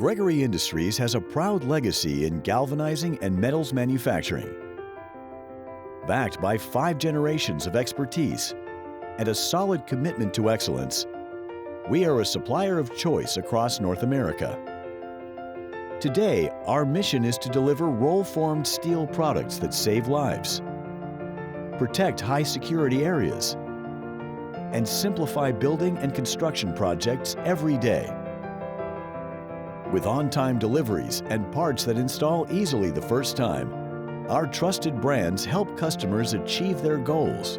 Gregory Industries has a proud legacy in galvanizing and metals manufacturing. Backed by 5 generations of expertise and a solid commitment to excellence, we are a supplier of choice across North America. Today, our mission is to deliver roll-formed steel products that save lives, protect high-security areas, and simplify building and construction projects every day. With on-time deliveries and parts that install easily the first time, our trusted brands help customers achieve their goals.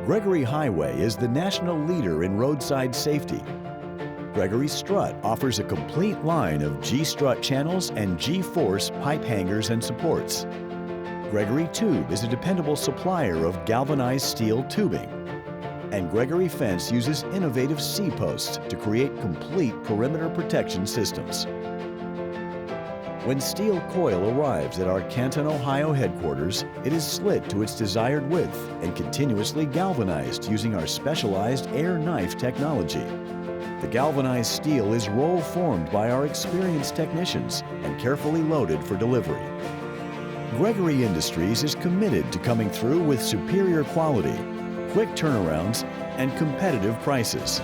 Gregory Highway is the national leader in roadside safety. Gregory Strut offers a complete line of G-strut channels and G-force pipe hangers and supports. Gregory Tube is a dependable supplier of galvanized steel tubing. And Gregory Fence uses innovative C-posts to create complete perimeter protection systems. When steel coil arrives at our Canton, Ohio headquarters, it is slit to its desired width and continuously galvanized using our specialized air knife technology. The galvanized steel is roll-formed by our experienced technicians and carefully loaded for delivery. Gregory Industries is committed to coming through with superior quality, quick turnarounds, and competitive prices.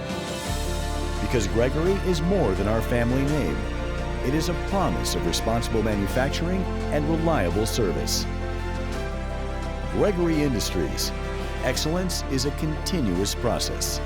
Because Gregory is more than our family name. It is a promise of responsible manufacturing and reliable service. Gregory Industries. Excellence is a continuous process.